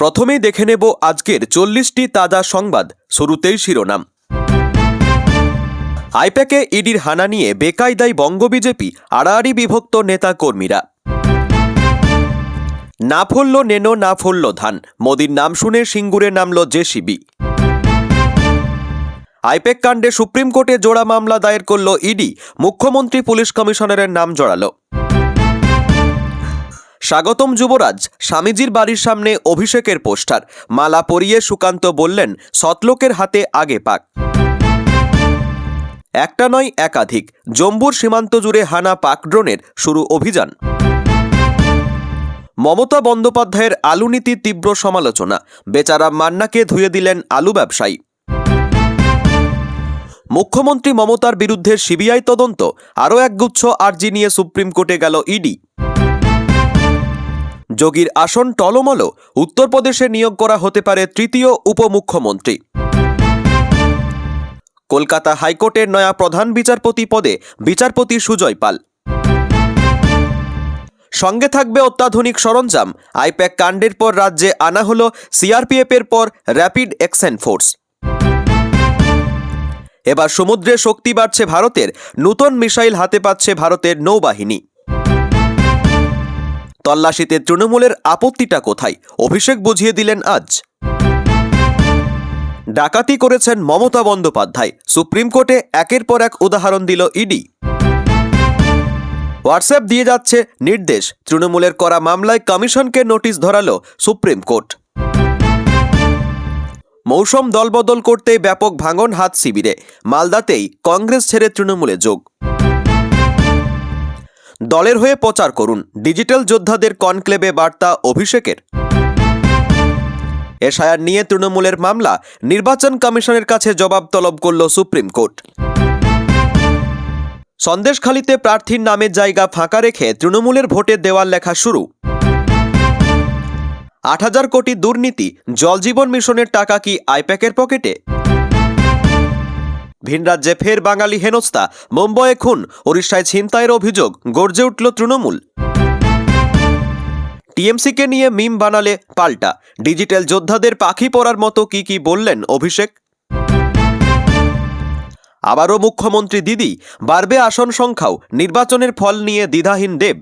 প্রথমেই দেখে নেব আজকের 40টি তাজা সংবাদ। শুরুতেই শিরোনাম। আইপ্যাকে ইডির হানা নিয়ে বেকায়দায় বঙ্গ বিজেপি, আড়াআড়ি বিভক্ত নেতা কর্মীরা। না ফলল নেনো, না ফলল ধান, মোদির নাম শুনে সিঙ্গুরে নামল জেসিবি। আইপ্যাক কাণ্ডে সুপ্রিম কোর্টে জোড়া মামলা দায়ের করল ইডি, মুখ্যমন্ত্রী পুলিশ কমিশনারের নাম জড়াল। স্বাগতম যুবরাজ, স্বামীজির বাড়ির সামনে অভিষেকের পোস্টার, মালা পরিয়ে সুকান্ত বললেন সতলোকের হাতে আগে পাক। একটা নয় একাধিক, জম্বুর সীমান্ত জুড়ে হানা পাক ড্রোনের, শুরু অভিযান। মমতা বন্দ্যোপাধ্যায়ের আলু নীতির তীব্র সমালোচনা, বেচারা মান্নাকে ধুয়ে দিলেন আলু ব্যবসায়ী। মুখ্যমন্ত্রী মমতার বিরুদ্ধে সিবিআই তদন্ত, আরও একগুচ্ছ আর্জি নিয়ে সুপ্রিম কোর্টে গেল ইডি। যোগীর আসন টলমল, উত্তরপ্রদেশে নিয়োগ করা হতে পারে তৃতীয় উপমুখ্যমন্ত্রী। কলকাতা হাইকোর্টের নয়া প্রধান বিচারপতি পদে বিচারপতি সুজয় পাল। সঙ্গে থাকবে অত্যাধুনিক সরঞ্জাম। আইপ্যাক কাণ্ডের পর রাজ্যে আনা হল সিআরপিএফের পর র্যাপিড অ্যাকশন ফোর্স। এবার সমুদ্রে শক্তি বাড়ছে ভারতের, নূতন মিসাইল হাতে পাচ্ছে ভারতের নৌবাহিনী। তল্লাশিতে তৃণমূলের আপত্তিটা কোথায়, অভিষেক বুঝিয়ে দিলেন আজ। ডাকাতি করেছেন মমতা বন্দ্যোপাধ্যায়, সুপ্রিম কোর্টে একের পর এক উদাহরণ দিল ইডি। হোয়াটসঅ্যাপ দিয়ে যাচ্ছে নির্দেশ, তৃণমূলের করা মামলায় কমিশনকে নোটিশ ধরালো সুপ্রিম কোর্ট। মৌসুম দলবদল করতে ব্যাপক ভাঙন হাত শিবিরে, মালদাতেই কংগ্রেস ছেড়ে তৃণমূলে যোগ। দলের হয়ে প্রচার করুন, ডিজিটাল যোদ্ধাদের কনক্লেভে বার্তা অভিষেকের। এসআইআর নিয়ে তৃণমূলের মামলা, নির্বাচন কমিশনের কাছে জবাব তলব করল সুপ্রিম কোর্ট। সন্দেশখালীতে প্রার্থীর নামের জায়গা ফাঁকা রেখে তৃণমূলের ভোটে দেওয়াল লেখা শুরু। ৮,০০০ কোটি দুর্নীতি, জলজীবন মিশনের টাকা কি আইপ্যাকের পকেটে? ভিন রাজ্যে ফের বাঙালি হেনস্থা, মুম্বইয়ে খুন, ওড়িশায় ছিনতাইয়ের অভিযোগ, গর্জে উঠল তৃণমূল। টিএমসিকে নিয়ে মিম বানালে পাল্টা, ডিজিটাল যোদ্ধাদের পাখি পড়ার মতো কি বললেন অভিষেক। আবারও মুখ্যমন্ত্রী দিদি, বাড়বে আসন সংখ্যাও, নির্বাচনের ফল নিয়ে দ্বিধাহীন দেব।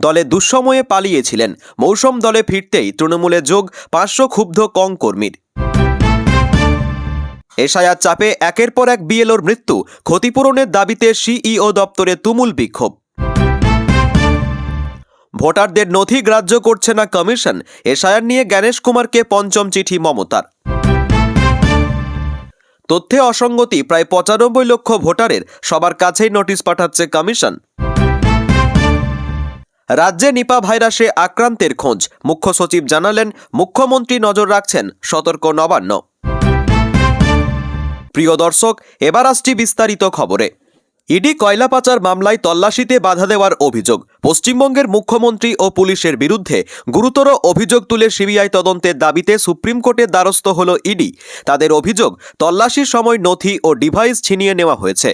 দলে দুঃসময়ে পালিয়েছিলেন, মৌসুম দলে ফিরতেই তৃণমূলে যোগ ৫০০ ক্ষুব্ধ কং কর্মীর। এসআইআর চাপে একের পর এক বিএলওর মৃত্যু, ক্ষতিপূরণের দাবিতে সিইও দপ্তরে তুমুল বিক্ষোভ। ভোটারদের নথি গ্রাহ্য করছে না কমিশন, এসআইআর নিয়ে জ্ঞানেশ কুমারকে পঞ্চম চিঠি মমতার। তথ্যে অসঙ্গতি, প্রায় ৯৫ লক্ষ ভোটারের, সবার কাছেই নোটিশ পাঠাচ্ছে কমিশন। রাজ্যে নিপা ভাইরাসে আক্রান্তের খোঁজ, মুখ্য সচিব জানালেন মুখ্যমন্ত্রী নজর রাখছেন, সতর্ক নবান্ন। প্রিয় দর্শক, এবার আসছি বিস্তারিত খবরে। ইডি কয়লা পাচার মামলায় তল্লাশিতে বাধা দেওয়ার অভিযোগ। পশ্চিমবঙ্গের মুখ্যমন্ত্রী ও পুলিশের বিরুদ্ধে গুরুতর অভিযোগ তুলে সিবিআই তদন্তের দাবিতে সুপ্রিম কোর্টের দ্বারস্থ হল ইডি। তাদের অভিযোগ, তল্লাশির সময় নথি ও ডিভাইস ছিনিয়ে নেওয়া হয়েছে।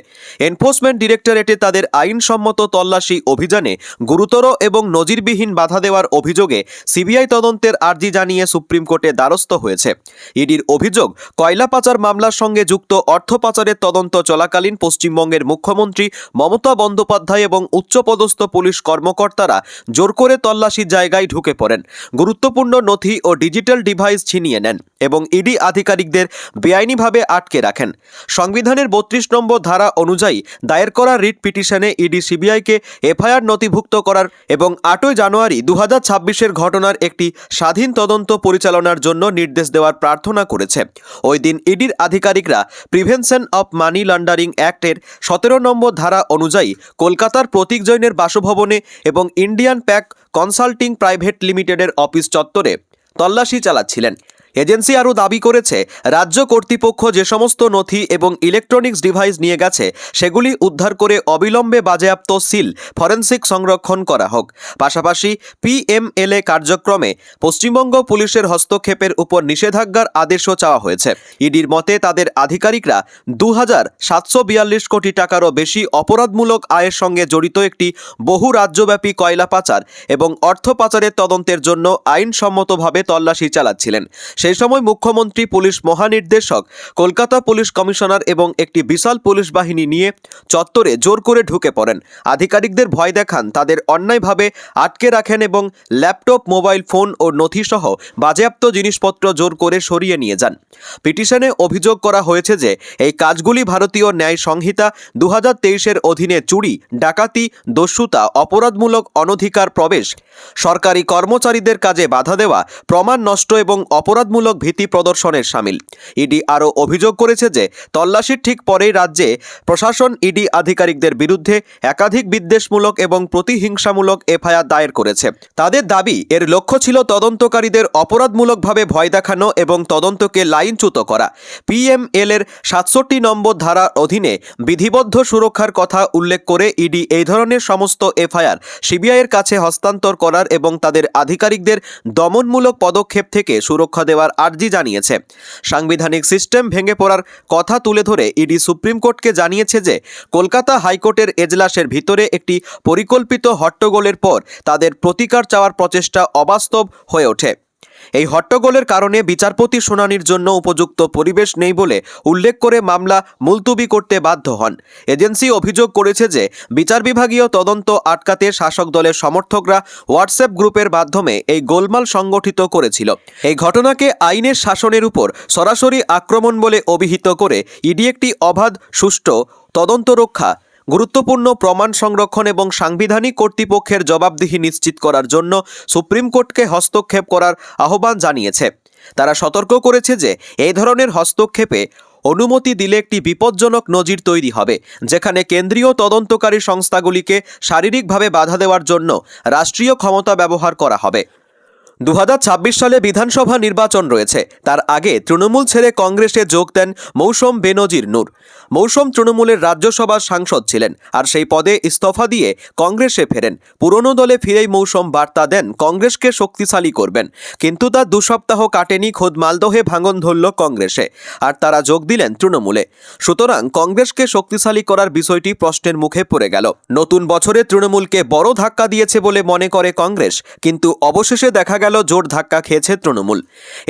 এনফোর্সমেন্ট ডিরেক্টরেটে তাদের আইনসম্মত তল্লাশি অভিযানে গুরুতর এবং নজিরবিহীন বাধা দেওয়ার অভিযোগে সিবিআই তদন্তের আর্জি জানিয়ে সুপ্রিম কোর্টে দ্বারস্থ হয়েছে। ইডির অভিযোগ, কয়লা পাচার মামলার সঙ্গে যুক্ত অর্থ পাচারের তদন্ত চলাকালীন পশ্চিমবঙ্গের মুখ্যমন্ত্রী মমতা বন্দ্যোপাধ্যায় এবং উচ্চপদস্থ পুলিশ কর্মকর্তারা জোর করে তল্লাশির জায়গায় ঢুকে পড়েন, গুরুত্বপূর্ণ নথি ও ডিজিটাল ডিভাইস ছিনিয়ে নেন এবং ইডি আধিকারিকদের বেআইনিভাবে আটকে রাখেন। সংবিধানের ৩২ নম্বর ধারা অনুযায়ী দায়ের করা রিট পিটিশনে ইডি সিবিআইকে এফআইআর নথিভুক্ত করার এবং ৮ই জানুয়ারি ২০২৬-এর ঘটনার একটি স্বাধীন তদন্ত পরিচালনার জন্য নির্দেশ দেওয়ার প্রার্থনা করেছে। ওই দিন ইডির আধিকারিকরা প্রিভেনশন অফ মানি লন্ডারিং অ্যাক্টের ১৭ নম্বর ধারা অনুযায়ী কলকাতার প্রতীক জৈনের বাসভবনে এবং ইন্ডিয়ান প্যাক কনসাল্টিং প্রাইভেট লিমিটেডের অফিস চত্বরে তল্লাশি চালাচ্ছিলেন। এজেন্সি আরও দাবি করেছে, রাজ্য কর্তৃপক্ষ যে সমস্ত নথি এবং ইলেকট্রনিক্স ডিভাইস নিয়ে গেছে সেগুলি উদ্ধার করে অবিলম্বে বাজেয়াপ্ত সিল ফরেনসিক সংরক্ষণ করা হোক। পাশাপাশি পিএমএলএ কার্যক্রমে পশ্চিমবঙ্গ পুলিশের হস্তক্ষেপের উপর নিষেধাজ্ঞার আদেশও চাওয়া হয়েছে। ইডির মতে তাদের আধিকারিকরা ২,৭৪২ কোটি টাকারও বেশি অপরাধমূলক আয়ের সঙ্গে জড়িত একটি বহু রাজ্যব্যাপী কয়লা পাচার এবং অর্থ পাচারের তদন্তের জন্য আইনসম্মতভাবে তল্লাশি চালাচ্ছিলেন। সেই সময় মুখ্যমন্ত্রী, পুলিশ মহানির্দেশক, কলকাতা পুলিশ কমিশনার এবং একটি বিশাল পুলিশ বাহিনী নিয়ে চত্বরে জোর করে ঢুকে পড়েন। আধিকারিকদের ভয় দেখান, তাদের অন্যায়ভাবে আটকে রাখেন এবং ল্যাপটপ, মোবাইল ফোন ও নথিসহ বাজেয়াপ্ত জিনিসপত্র জোর করে সরিয়ে নিয়ে যান। পিটিশনে অভিযোগ করা হয়েছে যে এই কাজগুলি ভারতীয় ন্যায় সংহিতা ২০২৩-এর অধীনে চুরি, ডাকাতি, দস্যুতা, অপরাধমূলক অনধিকার প্রবেশ, সরকারি কর্মচারীদের কাজে বাধা দেওয়া, প্রমাণ নষ্ট এবং অপরাধমূলক ভীতি প্রদর্শনের শামিল। ইডি আরও অভিযোগ করেছে যে তল্লাশির ঠিক পরেই রাজ্যে প্রশাসন ইডি আধিকারিকদের বিরুদ্ধে একাধিক বিদ্বেষমূলক এবং প্রতিহিংসামূলক এফআইআর দায়ের করেছে। তাদের দাবি, এর লক্ষ্য ছিল তদন্তকারীদের অপরাধমূলকভাবে ভয় দেখানো এবং তদন্তকে লাইনচ্যুত করা। পিএমএল-এর ৬৭ নম্বর ধারার অধীনে বিধিবদ্ধ সুরক্ষার কথা উল্লেখ করে ইডি এই ধরনের সমস্ত এফআইআর সিবিআইয়ের কাছে হস্তান্তর করার এবং তাদের আধিকারিকদের দমনমূলক পদক্ষেপ থেকে সুরক্ষা দেওয়ার আর্জি জানিয়েছে। সাংবিধানিক সিস্টেম ভেঙে পড়ার কথা তুলে ধরে ইডি সুপ্রিম কোর্টকে জানিয়েছে যে কলকাতা হাইকোর্টের এজলাসের ভিতরে একটি পরিকল্পিত হট্টগোলের পর তাদের প্রতিকার চাওয়ার প্রচেষ্টা অবাস্তব হয়ে ওঠে। এই হট্টগোলের কারণে বিচারপতি শুনানির জন্য উপযুক্ত পরিবেশ নেই বলে উল্লেখ করে মামলা মুলতুবি করতে বাধ্য হন। এজেন্সি অভিযোগ করেছে যে বিচার বিভাগীয় তদন্ত আটকাতে শাসক দলের সমর্থকরা হোয়াটসঅ্যাপ গ্রুপের মাধ্যমে এই গোলমাল সংগঠিত করেছিল। এই ঘটনাকে আইনের শাসনের উপর সরাসরি আক্রমণ বলে অভিহিত করে ইডি একটি অবাধ, সুষ্ঠু তদন্ত রক্ষা, গুরুত্বপূর্ণ প্রমাণ সংরক্ষণ এবং সাংবিধানিক কর্তৃপক্ষের জবাবদিহি নিশ্চিত করার জন্য সুপ্রিম কোর্টকে হস্তক্ষেপ করার আহ্বান জানিয়েছে। তারা সতর্ক করেছে যে এই ধরনের হস্তক্ষেপে অনুমতি দিলে একটি বিপজ্জনক নজির তৈরি হবে, যেখানে কেন্দ্রীয় তদন্তকারী সংস্থাগুলিকে শারীরিকভাবে বাধা দেওয়ার জন্য রাষ্ট্রীয় ক্ষমতা ব্যবহার করা হবে। ২০২৬ সালে বিধানসভা নির্বাচন রয়েছে। তার আগে তৃণমূল ছেড়ে কংগ্রেসে যোগ দেন মৌসম বেনজির নূর। মৌসম তৃণমূলের রাজ্যসভার সাংসদ ছিলেন, আর সেই পদে ইস্তফা দিয়ে কংগ্রেসে ফেরেন। পুরনো দলে ফিরেই মৌসম বার্তা দেন কংগ্রেসকে শক্তিশালী করবেন। কিন্তু তার ২ সপ্তাহ কাটেনি, খোদ মালদহে ভাঙন ধরল কংগ্রেসে, আর তারা যোগ দিলেন তৃণমূলে। সুতরাং কংগ্রেসকে শক্তিশালী করার বিষয়টি প্রশ্নের মুখে পড়ে গেল। নতুন বছরে তৃণমূলকে বড় ধাক্কা দিয়েছে বলে মনে করে কংগ্রেস, কিন্তু অবশেষে দেখা গেল জোর ধাক্কা খেয়েছে তৃণমূল।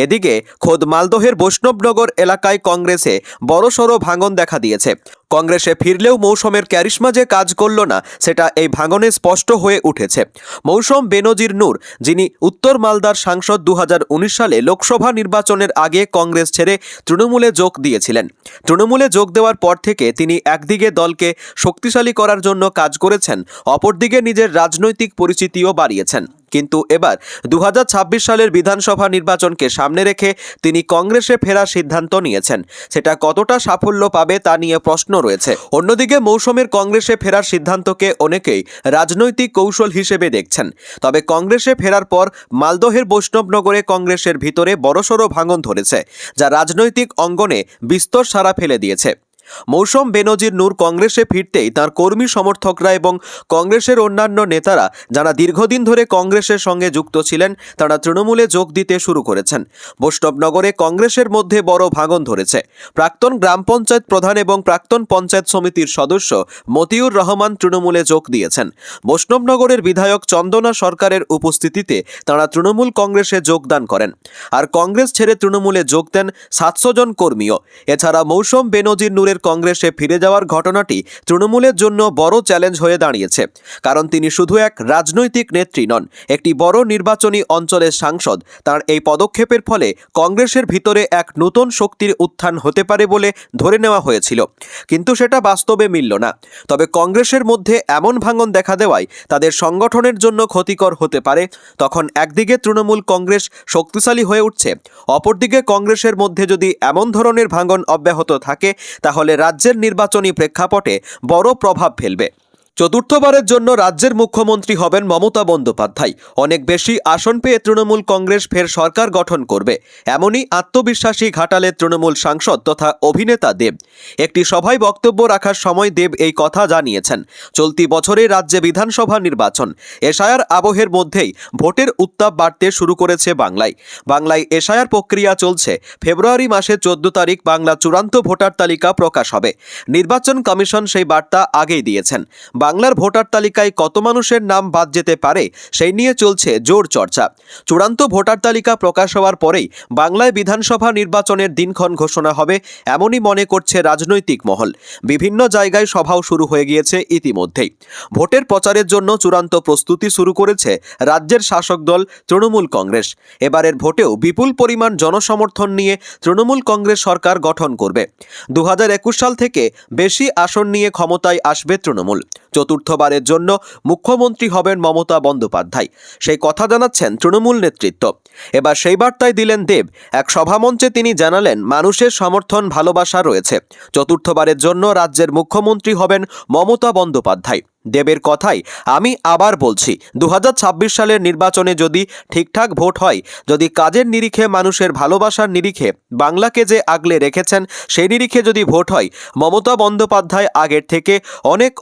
এদিকে খোদ মালদহের বৈষ্ণবনগর এলাকায় কংগ্রেসে বড়সড় ভাঙন দেখা দিয়েছে। কংগ্রেসে ফিরলেও মৌসুমের ক্যারিশমা যে কাজ করল না, সেটা এই ভাঙনে স্পষ্ট হয়ে উঠেছে। মৌসম বেনজির নূর, যিনি উত্তর মালদার সাংসদ, ২০১৯ সালে লোকসভা নির্বাচনের আগে কংগ্রেস ছেড়ে তৃণমূলে যোগ দিয়েছিলেন। তৃণমূলে যোগ দেওয়ার পর থেকে তিনি একদিকে দলকে শক্তিশালী করার জন্য কাজ করেছেন, অপরদিকে নিজের রাজনৈতিক পরিচিতিও বাড়িয়েছেন। কিন্তু এবার ২০২৬ সালের বিধানসভা নির্বাচনকে সামনে রেখে তিনি কংগ্রেসে ফেরার সিদ্ধান্ত নিয়েছেন। সেটা কতটা সাফল্য পাবে তা নিয়ে প্রশ্ন রয়েছে। অন্যদিকে মৌসুমের কংগ্রেসে ফেরার সিদ্ধান্তকে অনেকেই রাজনৈতিক কৌশল হিসেবে দেখছেন। তবে কংগ্রেসে ফেরার পর মালদহের বৈষ্ণবনগরে কংগ্রেসের ভিতরে বড়সড় ভাঙন ধরেছে, যা রাজনৈতিক অঙ্গনে বিস্তর সাড়া ফেলে দিয়েছে। মৌসম বেনজির নূর কংগ্রেসে ফিরতেই তার কর্মী সমর্থকরা এবং কংগ্রেসের অন্যান্য নেতারা, যারা দীর্ঘদিন ধরে কংগ্রেসের সঙ্গে যুক্ত ছিলেন, তারা তৃণমূলে যোগ দিতে শুরু করেছেন। বৈষ্ণবনগরে কংগ্রেসের মধ্যে বড় ভাঙন ধরেছে। প্রাক্তন গ্রাম পঞ্চায়েত প্রধান এবং প্রাক্তন পঞ্চায়েত সমিতির সদস্য মতিউর রহমান তৃণমূলে যোগ দিয়েছেন। বৈষ্ণবনগরের বিধায়ক চন্দনা সরকারের উপস্থিতিতে তারা তৃণমূল কংগ্রেসে যোগদান করেন। আর কংগ্রেস ছেড়ে তৃণমূলে যোগ দেন ৭০০ জন কর্মীও। এছাড়া মৌসম বেনজির নূরের কংগ্রেসে ফিরে যাওয়ার ঘটনাটি তৃণমূলের জন্য বড় চ্যালেঞ্জ হয়ে দাঁড়িয়েছে, কারণ তিনি শুধু এক রাজনৈতিক নেত্রী নন, একটি বড় নির্বাচনী অঞ্চলের সাংসদ। তার এই পদক্ষেপের ফলে কংগ্রেসের ভিতরে এক নতুন শক্তির উত্থান হতে পারে বলে ধরে নেওয়া হয়েছিল, কিন্তু সেটা বাস্তবে মিলল না। তবে কংগ্রেসের মধ্যে এমন ভাঙন দেখা দেওয়ায় তাদের সংগঠনের জন্য ক্ষতিকর হতে পারে। তখন একদিকে তৃণমূল কংগ্রেস শক্তিশালী হয়ে উঠছে, অপরদিকে কংগ্রেসের মধ্যে যদি এমন ধরনের ভাঙন অব্যাহত থাকে, তাহলে রাজ্যের নির্বাচনী প্রেক্ষাপটে বড় প্রভাব ফেলবে। চতুর্থবারের জন্য রাজ্যের মুখ্যমন্ত্রী হবেন মমতা বন্দ্যোপাধ্যায়। অনেক বেশি আসন পেয়ে তৃণমূল কংগ্রেস ফের সরকার গঠন করবে, এমনই আত্মবিশ্বাসী ঘাটালের তৃণমূল সাংসদ তথা অভিনেতা দেব। একটি সভায় বক্তব্য রাখার সময় দেব এই কথা জানিয়েছেন। চলতি বছরে রাজ্যে বিধানসভা নির্বাচন, এসআইআর আবহের মধ্যেই ভোটের উত্তাপ বাড়তে শুরু করেছে বাংলায় এসআইআর প্রক্রিয়া চলছে। ফেব্রুয়ারি মাসের 14 তারিখ বাংলা চূড়ান্ত ভোটার তালিকা প্রকাশ হবে। নির্বাচন কমিশন সেই বার্তা আগেই দিয়েছেন। বাংলার ভোটার তালিকায় কত মানুষের নাম বাদ যেতে পারে সেই নিয়ে চলছে জোর চর্চা। চূড়ান্ত ভোটার তালিকা প্রকাশ হওয়ার পরেই বাংলায় বিধানসভা নির্বাচনের দিনক্ষণ ঘোষণা হবে, এমনই মনে করছে রাজনৈতিক মহল। বিভিন্ন জায়গায় সভাও শুরু হয়ে গিয়েছে ইতিমধ্যেই। ভোটের প্রচারের জন্য চূড়ান্ত প্রস্তুতি শুরু করেছে রাজ্যের শাসক দল তৃণমূল কংগ্রেস। এবারের ভোটেও বিপুল পরিমাণ জনসমর্থন নিয়ে তৃণমূল কংগ্রেস সরকার গঠন করবে। 2021 সাল থেকে বেশি আসন নিয়ে ক্ষমতায় আসবে তৃণমূল। চতুর্থবারের জন্য মুখ্যমন্ত্রী হবেন মমতা বন্দ্যোপাধ্যায়, সেই কথা জানাচ্ছেন তৃণমূল নেতৃত্ব। এবার সেই বার্তাই দিলেন দেব। এক সভামঞ্চে তিনি জানালেন, মানুষের সমর্থন ভালোবাসা রয়েছে। চতুর্থবারের জন্য রাজ্যের মুখ্যমন্ত্রী হবেন মমতা বন্দ্যোপাধ্যায়। দেবের কথাই আমি আবার বলছি, 2026 সালের নির্বাচনে যদি ঠিকঠাক ভোট হয়, যদি কাজের নিরিখে, মানুষের ভালোবাসার নিরিখে, বাংলাকে যে আগলে রেখেছেন সেই নিরিখে যদি ভোট হয়, মমতা বন্দ্যোপাধ্যায় আগের থেকে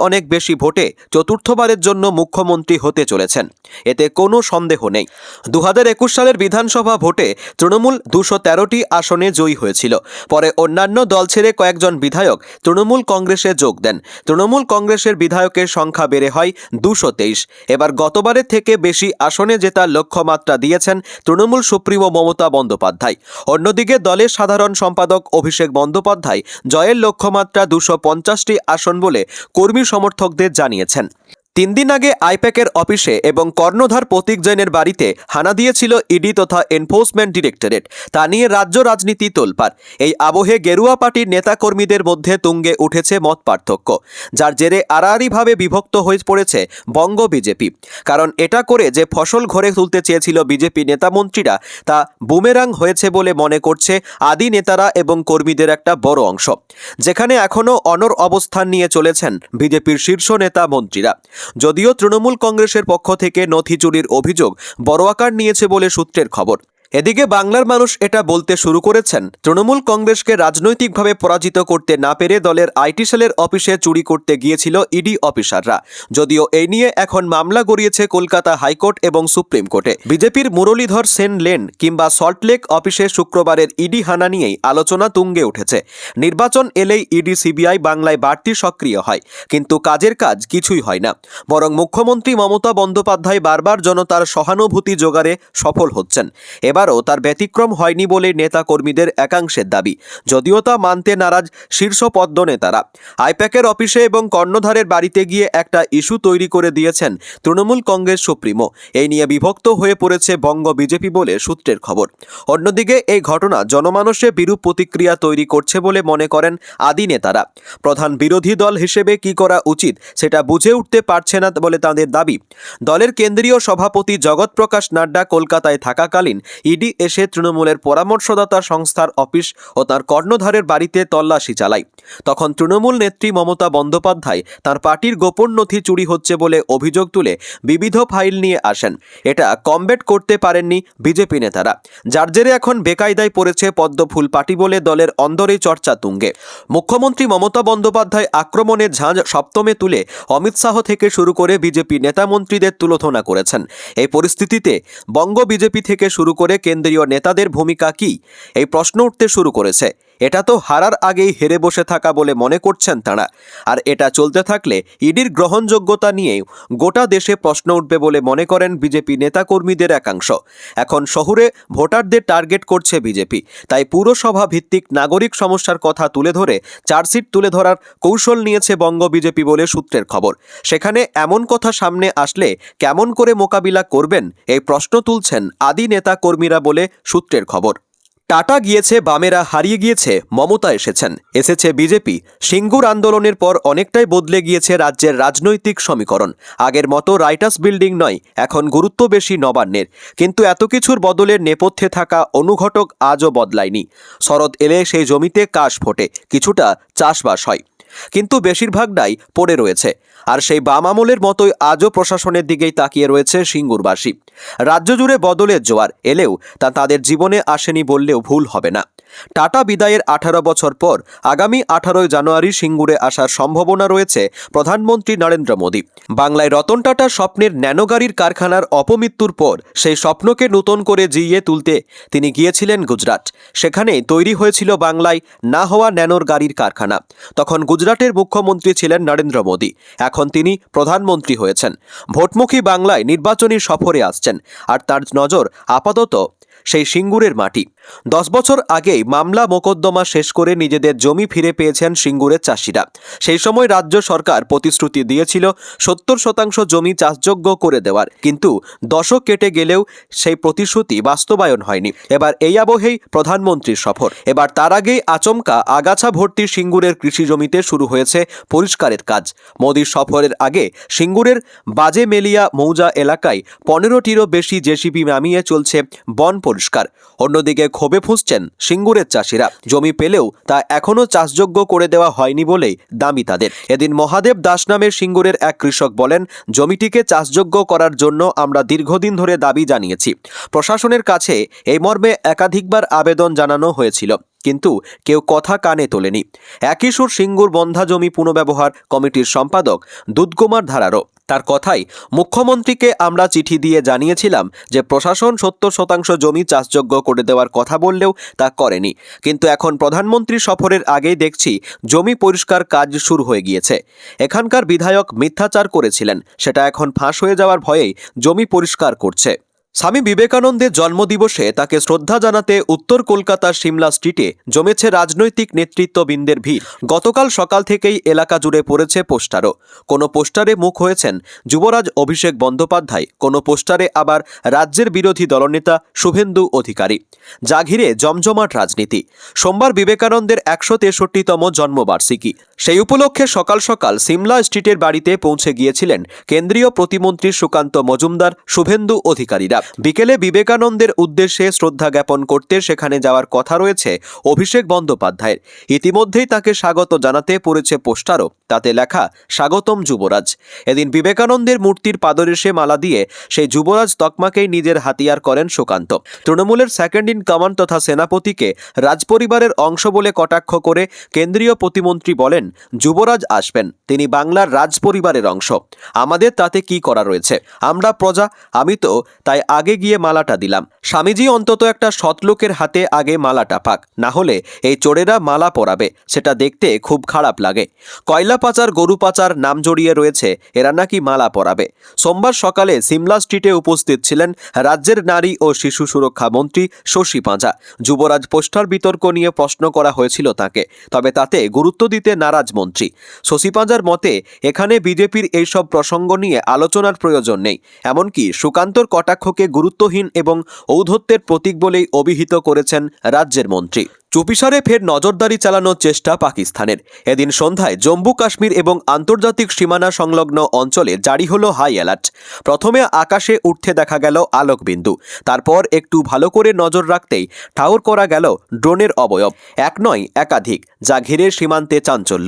অনেক বেশি ভোটে চতুর্থবারের জন্য মুখ্যমন্ত্রী হতে চলেছেন, এতে কোনো সন্দেহ নেই। 2021 সালের বিধানসভা ভোটে তৃণমূল 213টি আসনে জয়ী হয়েছিল। পরে অন্যান্য দল ছেড়ে কয়েকজন বিধায়ক তৃণমূল কংগ্রেসে যোগ দেন। তৃণমূল কংগ্রেসের বিধায়কের সংখ্যা বেড়ে হয় 223। এবার গতবারের থেকে বেশি আসনে জেতার লক্ষ্যমাত্রা দিয়েছেন তৃণমূল সুপ্রিমো মমতা বন্দ্যোপাধ্যায়। অন্যদিকে দলের সাধারণ সম্পাদক অভিষেক বন্দ্যোপাধ্যায় জয়ের লক্ষ্যমাত্রা 250টি আসন বলে কর্মী সমর্থকদের জানিয়েছেন। 3 দিন আগে আইপ্যাকের অফিসে এবং কর্ণধার প্রতীক জৈনের বাড়িতে হানা দিয়েছিল ইডি তথা এনফোর্সমেন্ট ডিরেক্টরেট। তা নিয়ে রাজ্য রাজনীতি তোলপাড়। এই আবহে গেরুয়া পার্টির নেতাকর্মীদের মধ্যে তুঙ্গে উঠেছে মত পার্থক্য, যার জেরে আড়াআড়িভাবে বিভক্ত হয়ে পড়েছে বঙ্গ বিজেপি। কারণ এটা করে যে ফসল ঘরে তুলতে চেয়েছিল বিজেপি নেতামন্ত্রীরা, তা বুমেরাং হয়েছে বলে মনে করছে আদি নেতারা এবং কর্মীদের একটা বড় অংশ, যেখানে এখনও অনড় অবস্থান নিয়ে চলেছেন বিজেপির শীর্ষ নেতা মন্ত্রীরা। যদিও তৃণমূল কংগ্রেসের পক্ষ থেকে নথি চুরির অভিযোগ বড় আকার নিয়েছে বলে সূত্রের খবর। এদিকে বাংলার মানুষ এটা বলতে শুরু করেছেন, তৃণমূল কংগ্রেসকে রাজনৈতিকভাবে পরাজিত করতে না পেরে দলের আইটি সেলের অফিসে চুরি করতে গিয়েছিল ইডি অফিসাররা। যদিও এই নিয়ে এখন মামলা গড়িয়েছে কলকাতা হাইকোর্ট এবং সুপ্রিম কোর্টে। বিজেপির মুরলীধর সেন লেন কিংবা সল্টলেক অফিসে শুক্রবারের ইডি হানা নিয়েই আলোচনা তুঙ্গে উঠেছে। নির্বাচন এলেই ইডি সিবিআই বাংলায় বাড়তি সক্রিয় হয়, কিন্তু কাজের কাজ কিছুই হয় না। বরং মুখ্যমন্ত্রী মমতা বন্দ্যোপাধ্যায় বারবার জনতার সহানুভূতি জোগাড়ে সফল হচ্ছেন। এবারও তার ব্যতিক্রম হয়নি বলে নেতা কর্মীদের একাংশের দাবি, যদিও তা মানতে নারাজ শীর্ষ পদনেতারা। আইপ্যাকের অফিসে এবং কর্ণধারের বাড়িতে গিয়ে একটা ইস্যু তৈরি করে দিয়েছেন তৃণমূল কংগ্রেস সুপ্রিমো। এই নিয়ে বিভক্ত হয়ে পড়েছে বঙ্গ বিজেপি বলে সূত্রের খবর। অন্যদিকে এই ঘটনা জনমানসে বিরূপ প্রতিক্রিয়া তৈরি করছে বলে মনে করেন আদি নেতারা। প্রধান বিরোধী দল হিসেবে কি করা উচিত সেটা বুঝে উঠতে পারছে না বলে তাদের দাবি। দলের কেন্দ্রীয় সভাপতি জগৎ প্রকাশ নাড্ডা কলকাতায় থাকাকালীন ইডি এসে তৃণমূলের পরামর্শদাতা সংস্থার অফিস ও তার কর্ণধারের বাড়িতে তল্লাশি চালায়। তখন তৃণমূল নেত্রী মমতা বন্দ্যোপাধ্যায় তার পার্টির গোপন নথি চুরি হচ্ছে বলে অভিযোগ তুলে বিবিধ ফাইল নিয়ে আসেন। এটা কমব্যাট করতে পারেননি বিজেপি নেতারা, যার জেরে এখন বেকায়দায় পড়েছে পদ্মফুল পার্টি বলে দলের অন্দরে চর্চা তুঙ্গে। মুখ্যমন্ত্রী মমতা বন্দ্যোপাধ্যায় আক্রমণের ঝাঁজ সপ্তমে তুলে অমিত শাহ থেকে শুরু করে বিজেপি নেতামন্ত্রীদের তুলোধনা করেছেন। এই পরিস্থিতিতে বঙ্গ বিজেপি থেকে শুরু করে কেন্দ্রীয় নেতাদের ভূমিকা কি, এই প্রশ্ন উঠতে শুরু করেছে। এটা তো হারার আগেই হেরে বসে থাকা বলে মনে করছেন তাঁরা। আর এটা চলতে থাকলে ইডির গ্রহণযোগ্যতা নিয়ে গোটা দেশে প্রশ্ন উঠবে বলে মনে করেন বিজেপি নেতাকর্মীদের একাংশ। এখন শহুরে ভোটারদের টার্গেট করছে বিজেপি, তাই পুরসভা ভিত্তিক নাগরিক সমস্যার কথা তুলে ধরে চার্জশিট তুলে ধরার কৌশল নিয়েছে বঙ্গ বিজেপি বলে সূত্রের খবর। সেখানে এমন কথা সামনে আসলে কেমন করে মোকাবিলা করবেন, এই প্রশ্ন তুলছেন আদি নেতা কর্মীরা বলে সূত্রের খবর। টাটা গিয়েছে, বামেরা হারিয়ে গিয়েছে, মমতা এসেছে বিজেপি। সিঙ্গুর আন্দোলনের পর অনেকটাই বদলে গিয়েছে রাজ্যের রাজনৈতিক সমীকরণ। আগের মতো রাইটার্স বিল্ডিং নয়, এখন গুরুত্ব বেশি নবান্নের। কিন্তু এত কিছুর বদলের নেপথ্যে থাকা অনুঘটক আজও বদলায়নি। শরৎ এলে সেই জমিতে কাশ ফোটে, কিছুটা চাষবাস হয়, কিন্তু বেশিরভাগটাই পড়ে রয়েছে। আর সেই বাম আমলের মতোই আজও প্রশাসনের দিকেই তাকিয়ে রয়েছে সিঙ্গুরবাসী। রাজ্য জুড়ে বদলের জোয়ার এলেও তা তাদের জীবনে আসেনি বললেও ভুল হবে না। টাটা বিদায়ের 18 বছর পর আগামী 18 জানুয়ারি সিঙ্গুরে আসার সম্ভাবনা রয়েছে প্রধানমন্ত্রী নরেন্দ্র মোদী। বাংলায় রতন টাটার স্বপ্নের ন্যানো গাড়ির কারখানার অপমৃত্যুর পর সেই স্বপ্নকে নূতন করে জিইয়ে তুলতে তিনি গিয়েছিলেন গুজরাট। সেখানে তৈরি হয়েছিল বাংলায় না হওয়া ন্যানোর গাড়ির কারখানা। তখন গুজরাটের মুখ্যমন্ত্রী ছিলেন নরেন্দ্র মোদী। এখন তিনি প্রধানমন্ত্রী হয়েছেন। ভোটমুখী বাংলায় নির্বাচনী সফরে আসছেন, আর তার নজর আপাতত সেই সিঙ্গুরের মাটি। 10 বছর আগেই মামলা মোকদ্দমা শেষ করে নিজেদের জমি ফিরে পেয়েছেন সিঙ্গুরের চাষিরা। সেই সময় রাজ্য সরকার প্রতিশ্রুতি দিয়েছিল 70% জমি চাষযোগ্য করে দেওয়ার, কিন্তু দশক কেটে গেলেও সেই প্রতিশ্রুতি বাস্তবায়ন হয়নি। এবার এই আবহেই প্রধানমন্ত্রীর সফর। এবার তার আগেই আচমকা আগাছা ভর্তি সিঙ্গুরের কৃষি জমিতে শুরু হয়েছে পরিষ্কারের কাজ। মোদীর সফরের আগে সিঙ্গুরের বাজে মেলিয়া মৌজা এলাকায় 15টিরও বেশি জেসিবি নামিয়ে চলছে বন পরিষ্কার। অন্যদিকে ক্ষোভে ফুঁসছেন সিঙ্গুরের চাষিরা। জমি পেলেও তা এখনও চাষযোগ্য করে দেওয়া হয়নি বলেই দাবি তাদের। এদিন মহাদেব দাস নামের সিঙ্গুরের এক কৃষক বলেন, জমিটিকে চাষযোগ্য করার জন্য আমরা দীর্ঘদিন ধরে দাবি জানিয়েছি। প্রশাসনের কাছে এই মর্মে একাধিকবার আবেদন জানানো হয়েছিল, কিন্তু কেউ কথা কানে তোলেনি। একই সুর সিঙ্গুর বন্ধা জমি পুনর্ব্যবহার কমিটির সম্পাদক দুধকুমার ধারারও। তার কথাই, মুখ্যমন্ত্রীকে আমরা চিঠি দিয়ে জানিয়েছিলাম যে প্রশাসন 70% জমি চাষযোগ্য করে দেওয়ার কথা বললেও তা করেনি, কিন্তু এখন প্রধানমন্ত্রী সফরের আগেই দেখছি জমি পরিষ্কার কাজ শুরু হয়ে গিয়েছে। এখানকার বিধায়ক মিথ্যাচার করেছিলেন, সেটা এখন ফাঁস হয়ে যাওয়ার ভয়েই জমি পরিষ্কার করছে। স্বামী বিবেকানন্দের জন্মদিবসে তাকে শ্রদ্ধা জানাতে উত্তর কলকাতার সিমলা স্ট্রিটে জমেছে রাজনৈতিক নেতৃত্ববৃন্দের ভিড়। গতকাল সকাল থেকেই এলাকা জুড়ে পড়েছে পোস্টারও। কোনো পোস্টারে মুখ হয়েছেন যুবরাজ অভিষেক বন্দ্যোপাধ্যায়, কোনো পোস্টারে আবার রাজ্যের বিরোধী দলনেতা শুভেন্দু অধিকারী। যা ঘিরে জমজমাট রাজনীতি। সোমবার বিবেকানন্দের 163তম জন্মবার্ষিকী। সেই উপলক্ষে সকাল সকাল সিমলা স্ট্রিটের বাড়িতে পৌঁছে গিয়েছিলেন কেন্দ্রীয় প্রতিমন্ত্রী সুকান্ত মজুমদার, শুভেন্দু অধিকারীরা। বিকেলে বিবেকানন্দের উদ্দেশ্যে শ্রদ্ধা জ্ঞাপন করতে সেখানে যাওয়ার কথা রয়েছে অভিষেক বন্দ্যোপাধ্যায়ের। ইতিমধ্যেই তাকে স্বাগত জানাতে পড়েছে পোস্টারও, তাতে লেখা স্বাগতম যুবরাজ। এদিন বিবেকানন্দের মূর্তির পাদদেশে মালা দিয়ে সেই যুবরাজ তকমাকেই নিজের হাতিয়ার করেন সুকান্ত। তৃণমূলের সেকেন্ড ইন কমান্ড তথা সেনাপতিকে রাজপরিবারের অংশ বলে কটাক্ষ করে কেন্দ্রীয় প্রতিমন্ত্রী বলেন, যুবরাজ আসবেন, তিনি বাংলার রাজপরিবারের অংশ, আমাদের তাতে কি করা রয়েছে, আমরা প্রজা, আমি তো তাই আগে গিয়ে মালাটা দিলাম। স্বামীজি অন্তত একটা সৎলোকের হাতে আগে মালাটা পাক, না হলে এই চোরেরা মালা পরাবে, সেটা দেখতে খুব খারাপ লাগে। কয়লা পাচার, গরু পাচার নাম জড়িয়ে রয়েছে, এরা নাকি মালা পরাবে। সোমবার সকালে সিমলা স্ট্রিটে উপস্থিত ছিলেন রাজ্যের নারী ও শিশু সুরক্ষা মন্ত্রী শশী পাঁজা। যুবরাজ পোস্টার বিতর্ক নিয়ে প্রশ্ন করা হয়েছিল তাকে, তবে তাতে গুরুত্ব দিতে নারাজ মন্ত্রী। শশী পাঁজার মতে, এখানে বিজেপির এইসব প্রসঙ্গ নিয়ে আলোচনার প্রয়োজন নেই। এমনকি সুকান্তর কটাক্ষকে গুরুত্বহীন এবং ঔদ্ধত্যের প্রতীক বলেই অভিহিত করেছেন রাজ্যের মন্ত্রী। চুপিসারে ফের নজরদারি চালানোর চেষ্টা পাকিস্তানের। এদিন সন্ধ্যায় জম্মু কাশ্মীর এবং আন্তর্জাতিক সীমানা সংলগ্ন অঞ্চলে জারি হলো হাই অ্যালার্ট। প্রথমে আকাশে উঠতে দেখা গেল আলোকবিন্দু, তারপর একটু ভালো করে নজর রাখতেই ঠাউর করা গেল ড্রোনের অবয়ব। এক নয়, একাধিক, যা ঘিরে সীমান্তে চাঞ্চল্য।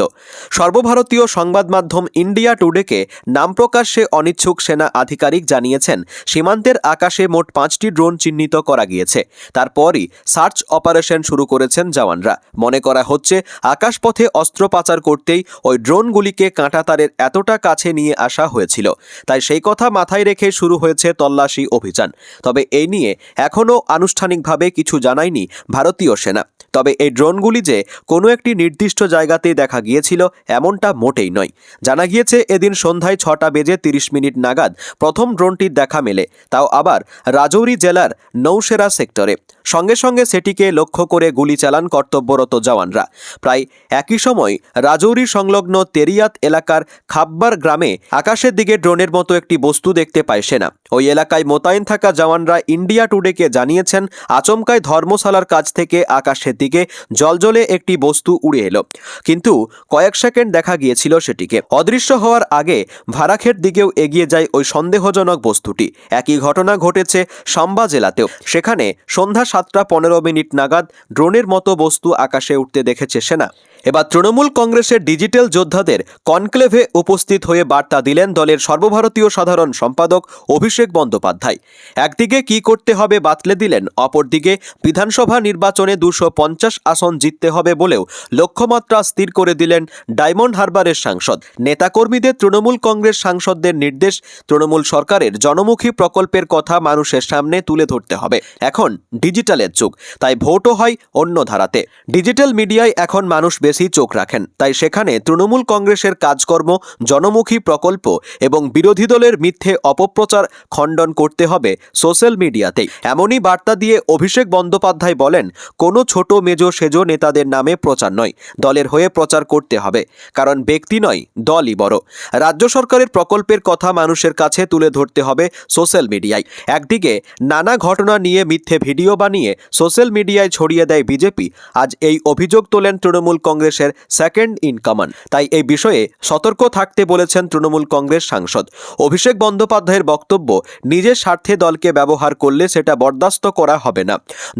সর্বভারতীয় সংবাদ মাধ্যম ইন্ডিয়া টুডেকে নাম প্রকাশ্যে অনিচ্ছুক সেনা আধিকারিক জানিয়েছেন, সীমান্তের আকাশে মোট 5টি ড্রোন চিহ্নিত করা গিয়েছে। তারপরই সার্চ অপারেশন শুরু করেছেন জওয়ানরা। মনে করা হচ্ছে আকাশপথে অস্ত্র পাচার করতেই ওই ড্রোনগুলিকে কাঁটাতারের এতটা কাছে নিয়ে আসা হয়েছিল, তাই সেই কথা মাথায় রেখে শুরু হয়েছে তল্লাশি অভিযান। তবে এই নিয়ে এখনও আনুষ্ঠানিকভাবে কিছু জানায়নি ভারতীয় সেনা। তবে এই ড্রোনগুলি যে কোনো একটি নির্দিষ্ট জায়গাতেই দেখা গিয়েছিল এমনটা মোটেই নয়। জানা গিয়েছে এদিন সন্ধ্যায় 6:30 নাগাদ প্রথম ড্রোনটির দেখা মেলে, তাও আবার রাজৌরি জেলার নৌশেরা সেক্টরে। সঙ্গে সঙ্গে সেটিকে লক্ষ্য করে গুলি চালান কর্তব্যরত জওয়ানরা। প্রায় একই সময় রাজৌরি সংলগ্ন তেরিয়াত এলাকার খাব্বার গ্রামে আকাশের দিকে ড্রোনের মতো একটি বস্তু দেখতে পায় সেনা। ওই এলাকায় মোতায়েন থাকা জওয়ানরা ইন্ডিয়া টুডেকে জানিয়েছেন, আচমকায় ধর্মশালার কাছ থেকে আকাশের দিকে জ্বলজ্বলে একটি বস্তু উড়ে এলো, কিন্তু কয়েক সেকেন্ড দেখা গিয়েছিল সেটিকে। অদৃশ্য হওয়ার আগে ভারাখের দিকেও এগিয়ে যায় ওই সন্দেহজনক বস্তুটি। একই ঘটনা ঘটেছে সাম্বা জেলাতেও। সেখানে সন্ধ্যা 7:15 নাগাদ ড্রোনের মতো বস্তু আকাশে উঠতে দেখেছে সেনা। এবার তৃণমূল কংগ্রেসের ডিজিটাল যোদ্ধাদের কনক্লেভে উপস্থিত হয়ে বার্তা দিলেন দলের সর্বভারতীয় সাধারণ সম্পাদক অভিষেক বন্দ্যোপাধ্যায়। একদিকে কি করতে হবে বাতলে দিলেন, অপরদিকে বিধানসভা নির্বাচনে 250 আসন জিততে হবে বলেও লক্ষ্যমাত্রা স্থির করে দিলেন ডায়মন্ড হারবারের সাংসদ। নেতাকর্মীদের তৃণমূল কংগ্রেস সাংসদদের নির্দেশ, তৃণমূল সরকারের জনমুখী প্রকল্পের কথা মানুষের সামনে তুলে ধরতে হবে। এখন ডিজিটালের যুগ, তাই ভোটও হয় অন্য ধারাতে। ডিজিটাল মিডিয়ায় এখন মানুষ বেশি চোখ রাখেন, তাই সেখানে তৃণমূল কংগ্রেসের কাজকর্ম, জনমুখী প্রকল্প এবং বিরোধী দলের মিথ্যে অপপ্রচার খণ্ডন করতে হবে সোশ্যাল মিডিয়াতেই। এমনই বার্তা দিয়ে অভিষেক বন্দ্যোপাধ্যায় বলেন, কোনো ছোট মেজো সেজো নেতাদের নামে প্রচার নয়, দলের হয়ে প্রচার করতে হবে, কারণ ব্যক্তি নয়, দলই বড়। রাজ্য সরকারের প্রকল্পের কথা মানুষের কাছে তুলে ধরতে হবে সোশ্যাল মিডিয়ায়। একদিকে নানা ঘটনা নিয়ে মিথ্যে ভিডিও বানিয়ে সোশ্যাল মিডিয়ায় ছড়িয়ে দেয় বিজেপি। আজ এই অভিযোগ তোলেন তৃণমূল কংগ্রেসের সেকেন্ড ইন কমান্ড। তাই এই বিষয়ে সতর্ক থাকতে বলেছেন তৃণমূল কংগ্রেস সাংসদ অভিষেক বন্দ্যোপাধ্যায়ের বক্তব্য, নিজের স্বার্থে দলকে ব্যবহার করলে সেটা বরদাস্ত করা হবে না।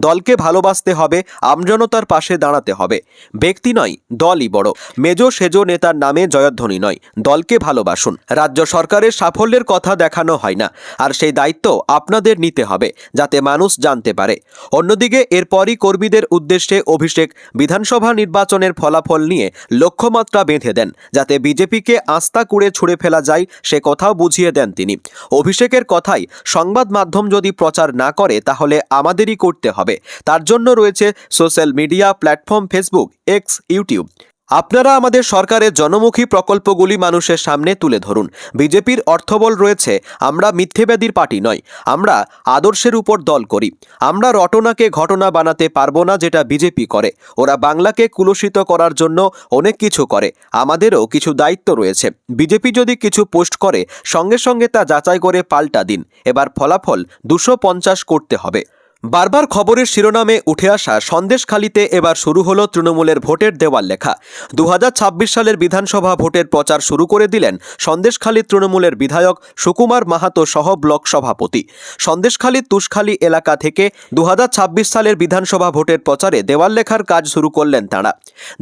দলকে ভালোবাসতে হবে, আমজনতার পাশে দাঁড়াতে হবে। ব্যক্তি নয়, দলই বড়। মেজো সেজো নেতার নামে জয়ধ্বনি নয়, দলকে ভালোবাসুন। রাজ্য সরকারের সাফল্যের কথা দেখানো হয় না, আর সেই দায়িত্ব আপনাদের নিতে হবে, যাতে মানুষ জানতে পারে। অন্যদিকে এরপরই কর্মীদের উদ্দেশ্যে অভিষেক বিধানসভা নির্বাচনের ফলাফল নিয়ে লক্ষ্যমাত্রা বেঁধে দেন, যাতে বিজেপিকে আস্থা কুড়ে ছুঁড়ে ফেলা যায় সে কথাও বুঝিয়ে দেন তিনি। অভিষেকের কথাই, সংবাদ মাধ্যম যদি প্রচার না করে তাহলে আমাদেরই করতে হবে। তার জন্য রয়েছে social media platform Facebook, x, YouTube. আপনারা আমাদের সরকারের জনমুখী প্রকল্পগুলি মানুষের সামনে তুলে ধরুন। বিজেপির অর্থবল রয়েছে, আমরা মিথ্যেবাদীর পার্টি নয়, আমরা আদর্শের উপর দল করি। আমরা রটনাকে ঘটনা বানাতে পারবো না, যেটা বিজেপি করে। ওরা বাংলাকে কুলুষিত করার জন্য অনেক কিছু করে, আমাদেরও কিছু দায়িত্ব রয়েছে। বিজেপি যদি কিছু পোস্ট করে, সঙ্গে সঙ্গে তা যাচাই করে পাল্টা দিন। এবার ফলাফল 250 করতে হবে। বারবার খবরের শিরোনামে উঠে আসা সন্দেশখালিতে এবার শুরু হলো তৃণমূলের ভোটের দেওয়াল লেখা। 2026 সালের বিধানসভা ভোটের প্রচার শুরু করে দিলেন সন্দেশখালী তৃণমূলের বিধায়ক সুকুমার মাহাতো সহ ব্লক সভাপতি। সন্দেশখালী তুষখালী এলাকা থেকে 2026 সালের বিধানসভা ভোটের প্রচারে দেওয়াল লেখার কাজ শুরু করলেন তাঁরা।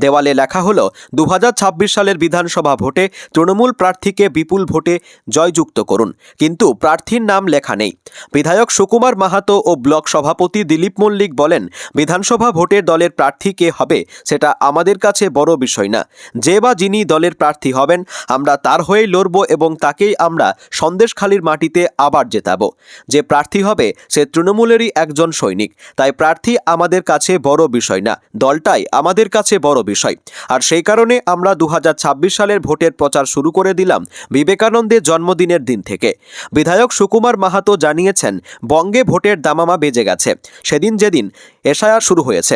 দেওয়ালে লেখা হলো, 2026 সালের বিধানসভা ভোটে তৃণমূল প্রার্থীকে বিপুল ভোটে জয়যুক্ত করুন, কিন্তু প্রার্থীর নাম লেখা নেই। বিধায়ক সুকুমার মাহাতো ও ব্লক সভাপতি দিলীপ মল্লিক বলেন, বিধানসভা ভোটে দলের প্রার্থী কে হবে সেটা আমাদের কাছে বড় বিষয় না। যে বা যিনি দলের প্রার্থী হবেন, আমরা তার হয়েই লড়ব এবং তাকেই আমরা সন্দেশখালীর মাটিতে আবার জেতাবো। যে প্রার্থী হবে সে তৃণমূলেরই একজন সৈনিক, তাই প্রার্থী আমাদের কাছে বড় বিষয় না, দলটাই আমাদের কাছে বড় বিষয়। আর সেই কারণে আমরা 2026 সালের ভোটের প্রচার শুরু করে দিলাম বিবেকানন্দের জন্মদিনের দিন থেকে। বিধায়ক সুকুমার মাহাতো জানিয়েছেন, বঙ্গে ভোটের দামামা বেজে গেছে। সেদিন যেদিন এসআইআর শুরু হয়েছে,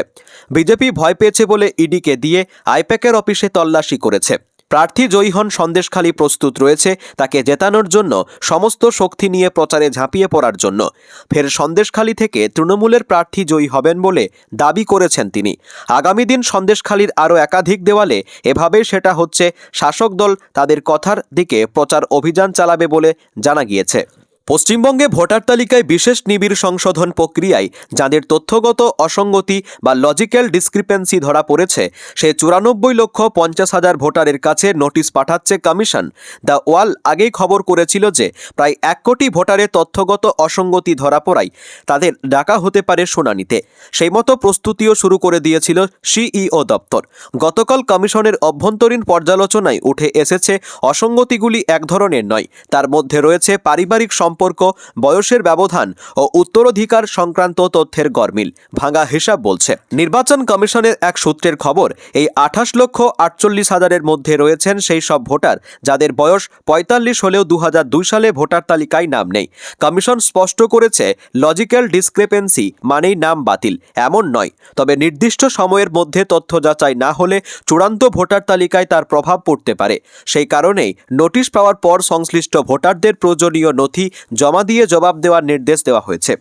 বিজেপি ভয় পেয়েছে বলে ইডিকে দিয়ে আইপ্যাকের অফিসে তল্লাশি করেছে। প্রার্থী জয়ী হন, সন্দেশখালী প্রস্তুত রয়েছে তাকে জেতানোর জন্য, সমস্ত শক্তি নিয়ে প্রচারে ঝাঁপিয়ে পড়ার জন্য। ফের সন্দেশখালী থেকে তৃণমূলের প্রার্থী জয়ী হবেন বলে দাবি করেছেন তিনি। আগামী দিন সন্দেশখালীর আরও একাধিক দেওয়ালে এভাবেই সেটা হচ্ছে, শাসক দল তাদের কথার দিকে প্রচার অভিযান চালাবে বলে জানা গিয়েছে। পশ্চিমবঙ্গে ভোটার তালিকায় বিশেষ নিবিড় সংশোধন প্রক্রিয়ায় যাদের তথ্যগত অসঙ্গতি বা লজিক্যাল ডিসক্রিপেন্সি ধরা পড়েছে, সে 94,50,000 ভোটারের কাছে নোটিশ পাঠাচ্ছে কমিশন। দ্য ওয়াল আগেই খবর করেছিল যে প্রায় 1 কোটি ভোটারের তথ্যগত অসঙ্গতি ধরা পড়ায় তাদের ডাকা হতে পারে শুনানিতে। সেই মতো প্রস্তুতিও শুরু করে দিয়েছিল সিইও দপ্তর। গতকাল কমিশনের অভ্যন্তরীণ পর্যালোচনায় উঠে এসেছে, অসঙ্গতিগুলি এক ধরনের নয়, তার মধ্যে রয়েছে পারিবারিক সম্পর্ক, বয়সের ব্যবধান ও উত্তরাধিকার সংক্রান্ত তথ্যের গরমিল। ভাঙা হিসাব বলছে নির্বাচন কমিশনের এক সূত্রের খবর, এই 28,48,000-এর মধ্যে রয়েছেন সেই সব ভোটার যাদের বয়স 45 হলেও 2002 সালে ভোটার তালিকায় নাম নেই। কমিশন স্পষ্ট করেছে, লজিক্যাল ডিসক্রিপেন্সি মানেই নাম বাতিল এমন নয়, তবে নির্দিষ্ট সময়ের মধ্যে তথ্য যাচাই না হলে চূড়ান্ত ভোটার তালিকায় তার প্রভাব পড়তে পারে। সেই কারণেই নোটিশ পাওয়ার পর সংশ্লিষ্ট ভোটারদের প্রয়োজনীয় নথি জমা দিয়ে জবাব দেওয়ার নির্দেশ দেওয়া হয়েছে।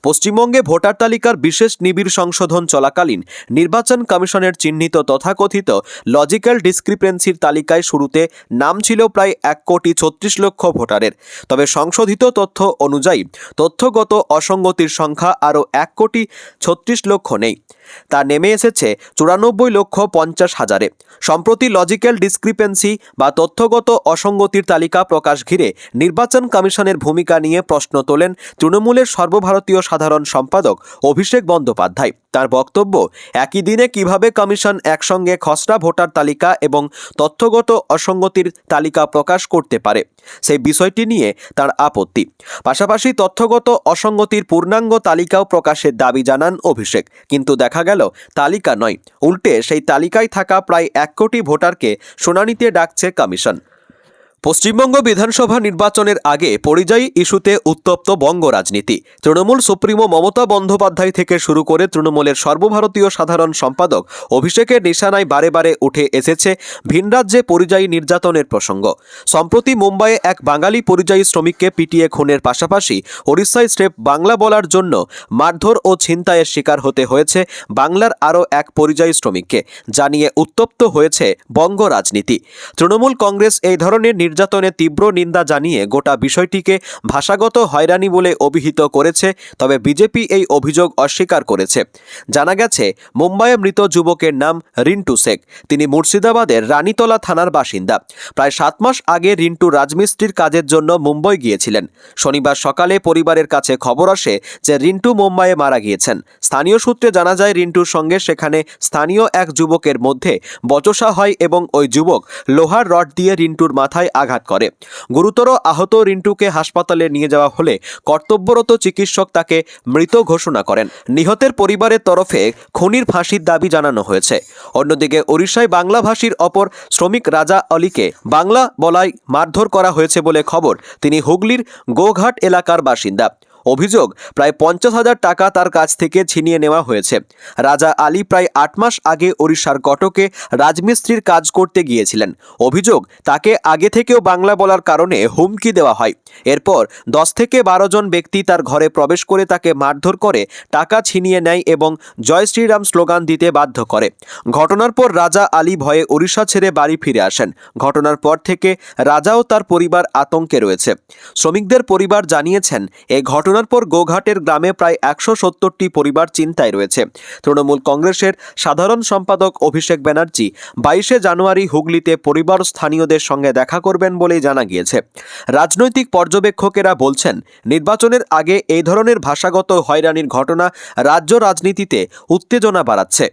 পশ্চিমবঙ্গে ভোটার তালিকার বিশেষ নিবিড় সংশোধন চলাকালীন নির্বাচন কমিশনের চিহ্নিত তথাকথিত লজিক্যাল ডিসক্রিপেন্সির তালিকায় শুরুতে নাম ছিল প্রায় 1,36,00,000 ভোটারের। তবে সংশোধিত তথ্য অনুযায়ী তথ্যগত অসঙ্গতির সংখ্যা আরও 1,36,00,000 নেই, তা নেমে এসেছে 94,50,000-এ। সম্প্রতি লজিক্যাল ডিসক্রিপেন্সি বা তথ্যগত অসঙ্গতির তালিকা প্রকাশ ঘিরে নির্বাচন কমিশনের ভূমিকা নিয়ে প্রশ্ন তোলেন তৃণমূলের সর্বভারতীয় সাধারণ সম্পাদক অভিষেক বন্দ্যোপাধ্যায়। তার বক্তব্য, একই দিনে কিভাবে কমিশন একসঙ্গে খসড়া ভোটার তালিকা এবং তথ্যগত অসঙ্গতির তালিকা প্রকাশ করতে পারে, সেই বিষয়টি নিয়ে তার আপত্তি। পাশাপাশি তথ্যগত অসঙ্গতির পূর্ণাঙ্গ তালিকাও প্রকাশের দাবি জানান অভিষেক। কিন্তু দেখা গেল তালিকা নয়, উল্টে সেই তালিকায় থাকা প্রায় 1 কোটি ভোটারকে শুনানিতে ডাকছে কমিশন। পশ্চিমবঙ্গ বিধানসভা নির্বাচনের আগে পরিযায়ী ইস্যুতে উত্তপ্ত বঙ্গ রাজনীতি। তৃণমূল সুপ্রিমো মমতা বন্দ্যোপাধ্যায় থেকে শুরু করে তৃণমূলের সর্বভারতীয় সাধারণ সম্পাদক অভিষেকের নিশানায় বারে বারে উঠে এসেছে ভিনরাজ্যে পরিযায়ী নির্যাতনের প্রসঙ্গ। সম্প্রতি মুম্বাইয়ে এক বাঙালি পরিযায়ী শ্রমিককে পিটিয়ে খুনের পাশাপাশি ওড়িশায় স্রেফ বাংলা বলার জন্য মারধর ও ছিনতাইয়ের শিকার হতে হয়েছে বাংলার আরও এক পরিযায়ী শ্রমিককে, যা নিয়ে উত্তপ্ত হয়েছে বঙ্গ রাজনীতি। তৃণমূল কংগ্রেস এই ধরনের নির্যাতনের তীব্র নিন্দা জানিয়ে গোটা বিষয়টিকে ভাষাগত হয়রানি বলে অভিহিত করেছে। তবে বিজেপি এই অভিযোগ অস্বীকার করেছে। জানা গেছে, মুম্বাইয়ে মৃত যুবকের নাম রিন্টু শেখ। তিনি মুর্শিদাবাদের রানীতলা থানার বাসিন্দা। প্রায় 7 মাস আগে রিন্টু রাজমিস্ত্রির কাজের জন্য মুম্বাই গিয়েছিলেন। শনিবার সকালে পরিবারের কাছে খবর আসে যে রিন্টু মুম্বাইয়ে মারা গিয়েছেন। স্থানীয় সূত্রে জানা যায়, রিন্টুর সঙ্গে সেখানে স্থানীয় এক যুবকের মধ্যে বচসা হয় এবং ওই যুবক লোহার রড দিয়ে রিন্টুর মাথায় আঘাত করে। গুরুতর আহত রিন্টুকে হাসপাতালে নিয়ে যাওয়া হলে কর্তব্যরত চিকিৎসক তাকে মৃত ঘোষণা করেন। নিহতের পরিবারের তরফে খুনির ফাঁসির দাবি জানানো হয়েছে। অন্যদিকে ওড়িশায় বাংলাভাষীর অপর শ্রমিক রাজা আলীকে বাংলা বলায় মারধর করা হয়েছে বলে খবর। তিনি হুগলির গোঘাট এলাকার বাসিন্দা। অভিযোগ, প্রায় 50,000 টাকা তার কাছ থেকে ছিনিয়ে নেওয়া হয়েছে। রাজা আলী প্রায় 8 মাস আগে ওড়িশার কটকে রাজমিস্ত্রির কাজ করতে গিয়েছিলেন। অভিযোগ, তাকে আগে থেকেও বাংলা বলার কারণে হুমকি দেওয়া হয়। এরপর 10 থেকে 12 জন ব্যক্তি তার ঘরে প্রবেশ করে তাকে মারধর করে টাকা ছিনিয়ে নেয় এবং জয় শ্রীরাম স্লোগান দিতে বাধ্য করে। ঘটনার পর রাজা আলী ভয়ে ওড়িশা ছেড়ে বাড়ি ফিরে আসেন। ঘটনার পর থেকে রাজা ও তার পরিবার আতঙ্কে রয়েছে। শ্রমিকদের পরিবার জানিয়েছেন, এই ঘটনার পর গোঘাটের গ্রামে প্রায় 170টি পরিবার চিন্তায় রয়েছে। তৃণমূল কংগ্রেসের সাধারণ সম্পাদক অভিষেক ব্যানার্জি 22শে জানুয়ারি হুগলিতে পরিবার স্থানীয়দের সঙ্গে দেখা করবেন বলেই জানা গিয়েছে। রাজনৈতিক পর্যবেক্ষকেরা বলছেন, নির্বাচনের আগে এই ধরনের ভাষাগত হয়রানির ঘটনা রাজ্য রাজনীতিতে উত্তেজনা বাড়াচ্ছে।